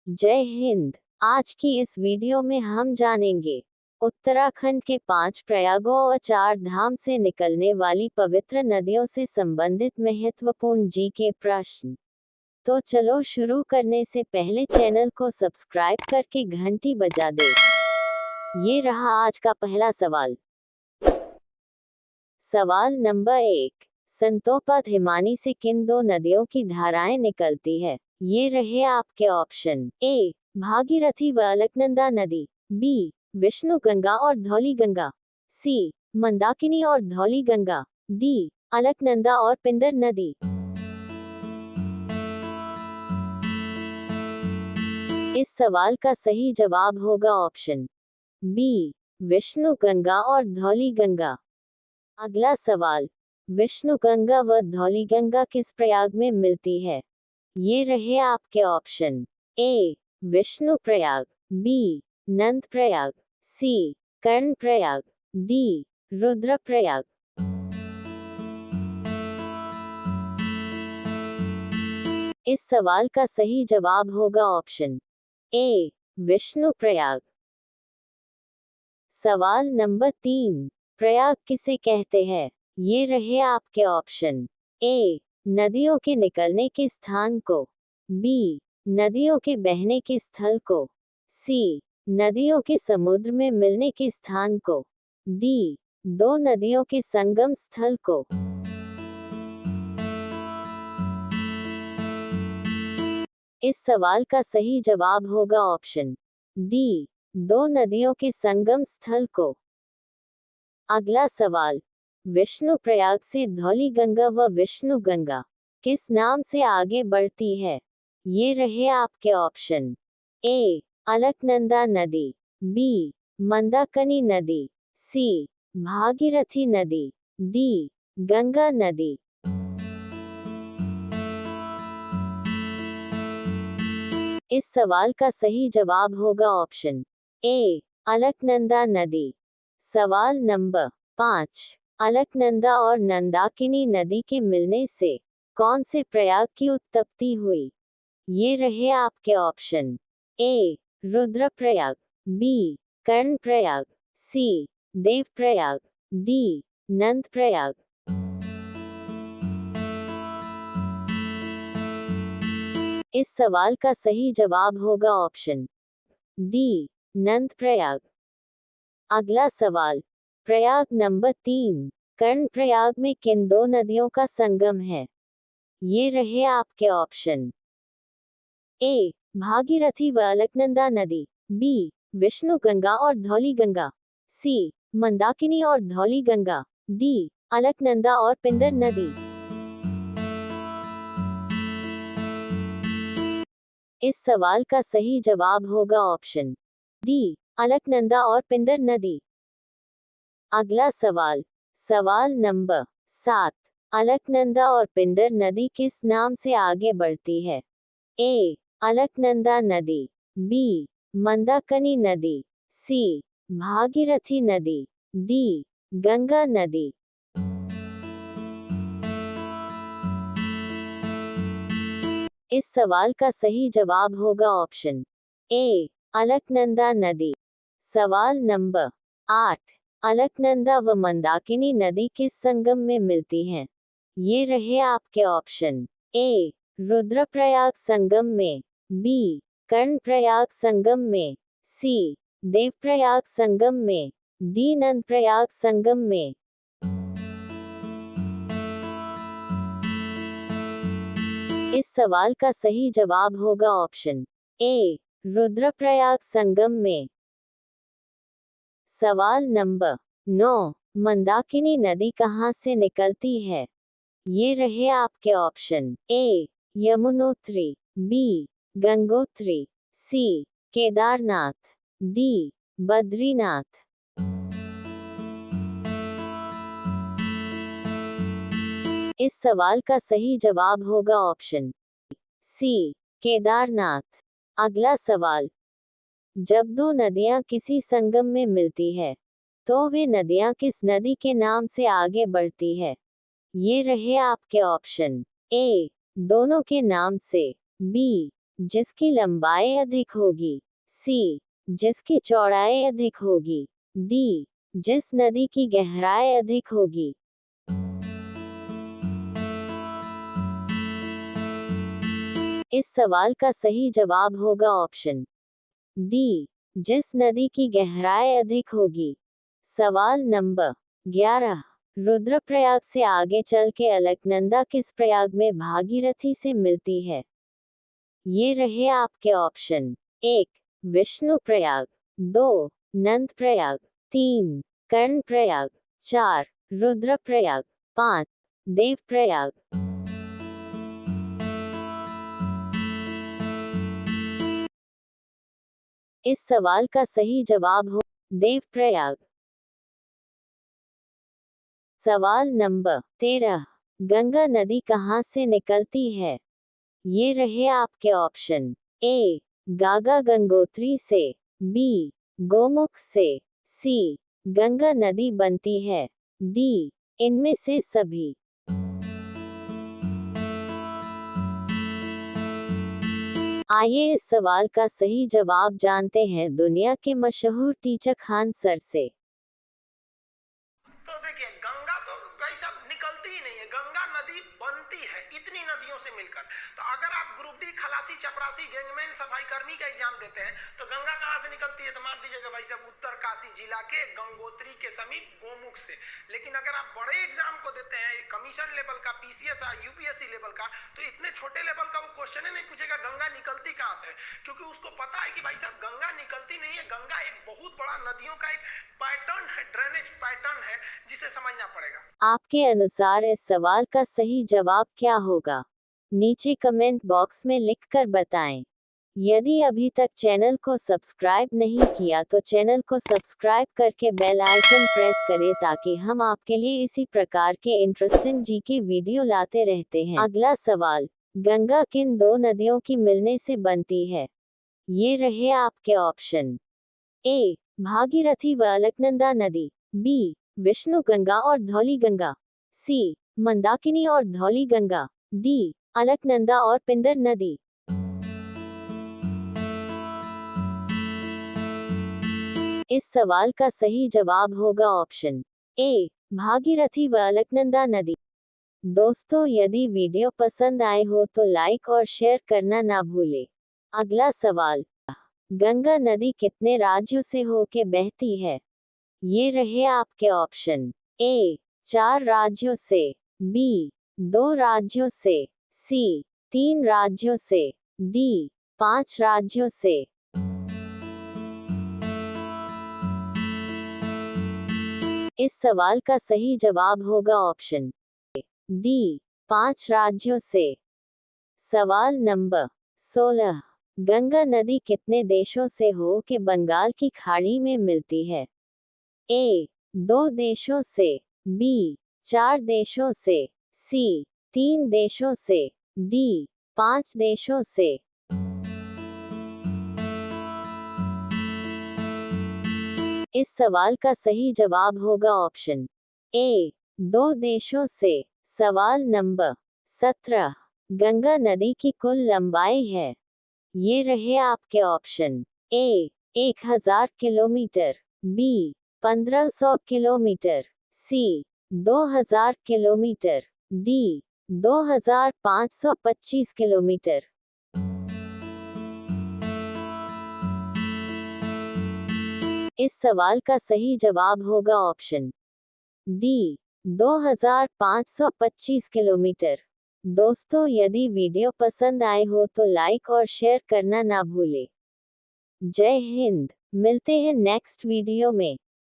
जय हिंद। आज की इस वीडियो में हम जानेंगे उत्तराखंड के 5 प्रयागों और 4 धाम से निकलने वाली पवित्र नदियों से संबंधित महत्वपूर्ण जी के प्रश्न। तो चलो शुरू करने से पहले चैनल को सब्सक्राइब करके घंटी बजा दे। ये रहा आज का पहला सवाल। सवाल नंबर 1। संतोपद हिमानी से किन 2 नदियों की धाराएं निकलती है? ये रहे आपके ऑप्शन। ए भागीरथी व अलकनंदा नदी, बी विष्णु गंगा और धौली गंगा, सी मंदाकिनी और धौली गंगा, डी अलकनंदा और पिंडर नदी। इस सवाल का सही जवाब होगा ऑप्शन बी विष्णु गंगा और धौली गंगा। अगला सवाल। विष्णु गंगा व धौली गंगा किस प्रयाग में मिलती है? ये रहे आपके ऑप्शन। ए विष्णु प्रयाग, बी नंद प्रयाग, सी कर्ण प्रयाग, डी रुद्र प्रयाग। इस सवाल का सही जवाब होगा ऑप्शन ए विष्णु प्रयाग। सवाल नंबर 3। प्रयाग किसे कहते हैं? ये रहे आपके ऑप्शन। ए नदियों के निकलने के स्थान को, बी नदियों के बहने के स्थल को, सी नदियों के समुद्र में मिलने के स्थान को, डी 2 नदियों के संगम स्थल को। इस सवाल का सही जवाब होगा ऑप्शन डी 2 नदियों के संगम स्थल को। अगला सवाल। विष्णु प्रयाग से धौली गंगा व विष्णु गंगा किस नाम से आगे बढ़ती है? ये रहे आपके ऑप्शन। ए अलकनंदा नदी, बी मंदाकिनी नदी, सी भागीरथी नदी, डी गंगा नदी। इस सवाल का सही जवाब होगा ऑप्शन ए अलकनंदा नदी। सवाल नंबर 5। अलकनंदा और नंदाकिनी नदी के मिलने से कौन से प्रयाग की उत्पत्ति हुई? ये रहे आपके ऑप्शन। ए रुद्र प्रयाग, बी कर्ण प्रयाग, सी देव प्रयाग, डी नंद प्रयाग। इस सवाल का सही जवाब होगा ऑप्शन डी नंद प्रयाग। अगला सवाल। प्रयाग नंबर 3। कर्ण प्रयाग में किन 2 नदियों का संगम है? ये रहे आपके ऑप्शन। ए भागीरथी व अलकनंदा नदी, बी विष्णु गंगा और धौली गंगा, सी मंदाकिनी और धौली गंगा, डी अलकनंदा और पिंडर नदी। इस सवाल का सही जवाब होगा ऑप्शन डी अलकनंदा और पिंडर नदी। अगला सवाल। सवाल नंबर 7। अलकनंदा और पिंडर नदी किस नाम से आगे बढ़ती है? ए अलकनंदा नदी, बी मंदाकिनी नदी, सी भागीरथी नदी, डी गंगा नदी। इस सवाल का सही जवाब होगा ऑप्शन ए अलकनंदा नदी। सवाल नंबर 8। अलकनंदा व मंदाकिनी नदी किस संगम में मिलती हैं? ये रहे आपके ऑप्शन। ए रुद्रप्रयाग संगम में, बी कर्णप्रयाग संगम में, सी देवप्रयाग संगम में, डी नंदप्रयाग संगम में। इस सवाल का सही जवाब होगा ऑप्शन ए रुद्रप्रयाग संगम में। सवाल नंबर 9। मंदाकिनी नदी कहाँ से निकलती है? ये रहे आपके ऑप्शन। ए यमुनोत्री, बी गंगोत्री, सी केदारनाथ, डी बद्रीनाथ। इस सवाल का सही जवाब होगा ऑप्शन सी केदारनाथ। अगला सवाल। जब 2 नदियां किसी संगम में मिलती है तो वे नदियां किस नदी के नाम से आगे बढ़ती है? ये रहे आपके ऑप्शन। ए दोनों के नाम से, बी जिसकी लंबाई अधिक होगी। सी, जिसकी चौड़ाई अधिक होगी। डी, जिस नदी की गहराई अधिक होगी। इस सवाल का सही जवाब होगा ऑप्शन डी, जिस नदी की गहराई अधिक होगी। सवाल नंबर 11, रुद्रप्रयाग से आगे चल के अलकनंदा किस प्रयाग में भागीरथी से मिलती है? ये रहे आपके ऑप्शन। 1, विष्णु प्रयाग। 2, नंद प्रयाग। 3, कर्ण प्रयाग। 4, रुद्रप्रयाग। 5, देव प्रयाग। इस सवाल का सही जवाब हो देव प्रयाग। सवाल नंबर 13, गंगा नदी कहाँ से निकलती है? ये रहे आपके ऑप्शन। ए, गागा गंगोत्री से। बी, गोमुख से। सी, गंगा नदी बनती है। डी, इनमें से सभी। आइए इस सवाल का सही जवाब जानते हैं दुनिया के मशहूर टीचर खान सर से। तो देखिए, गंगा तो भाई साहब निकलती ही नहीं है, गंगा नदी बनती है इतनी नदियों से मिलकर। तो अगर आप ग्रुप डी खलासी चपरासी गैंगमैन सफाई कर्मी का एग्जाम देते हैं तो गंगा कहाँ से निकलती है? तो मान लीजिएगा भाई साहब उत्तर काशी जिला के गंगोत्री के समीप गोमुख से। लेकिन अगर आप बड़े एग्जाम को देते हैं कमीशन लेवल का, पीसीएस यूपीएससी लेवल का, तो इतने छोटे लेवल का वो क्वेश्चन ही नहीं पूछेगा गंगा निकलती कहाँ से, क्योंकि उसको पता है कि भाई साहब गंगा निकलती नहीं है। गंगा एक बहुत बड़ा नदियों का एक पैटर्न है, ड्रेनेज पैटर्न है, जिसे समझना पड़ेगा। आपके अनुसार इस सवाल का सही जवाब क्या होगा? नीचे कमेंट बॉक्स में लिखकर बताएं। यदि अभी तक चैनल को सब्सक्राइब नहीं किया तो चैनल को सब्सक्राइब करके बेल आइकन प्रेस करें ताकि हम आपके लिए इसी प्रकार के इंटरेस्टिंग जीके वीडियो लाते रहते हैं। अगला सवाल, गंगा किन दो नदियों की मिलने से बनती है? ये रहे आपके ऑप्शन। ए, भागीरथी व अलकनंदा नदी। बी, विष्णु गंगा और धौली गंगा। सी, मंदाकिनी और धौली गंगा। डी, अलकनंदा और पिंडर नदी। इस सवाल का सही जवाब होगा ऑप्शन ए, भागीरथी व अलकनंदा नदी। दोस्तों, यदि वीडियो पसंद आए हो तो लाइक और शेयर करना ना भूले। अगला सवाल, गंगा नदी कितने राज्यों से होके बहती है? ये रहे आपके ऑप्शन। ए, 4 राज्यों से। बी, 2 राज्यों से। सी, 3 राज्यों से। डी, 5 राज्यों से। इस सवाल का सही जवाब होगा ऑप्शन डी, 5 राज्यों से। सवाल नंबर 16, गंगा नदी कितने देशों से हो के बंगाल की खाड़ी में मिलती है? ए, 2 देशों से। बी, 4 देशों से। सी, 3 देशों से। डी, 5 देशों से। इस सवाल का सही जवाब होगा ऑप्शन ए, 2 देशों से। सवाल नंबर 17, गंगा नदी की कुल लंबाई है? ये रहे आपके option. A, 1000 kilometre. B, 1500 kilometre. C, 2000 kilometre. D, 2525 kilometre. इस सवाल का सही जवाब होगा ऑप्शन डी, 2525 किलोमीटर। दोस्तों, यदि वीडियो पसंद आए हो तो लाइक और शेयर करना ना भूले। जय हिंद। मिलते हैं नेक्स्ट वीडियो में।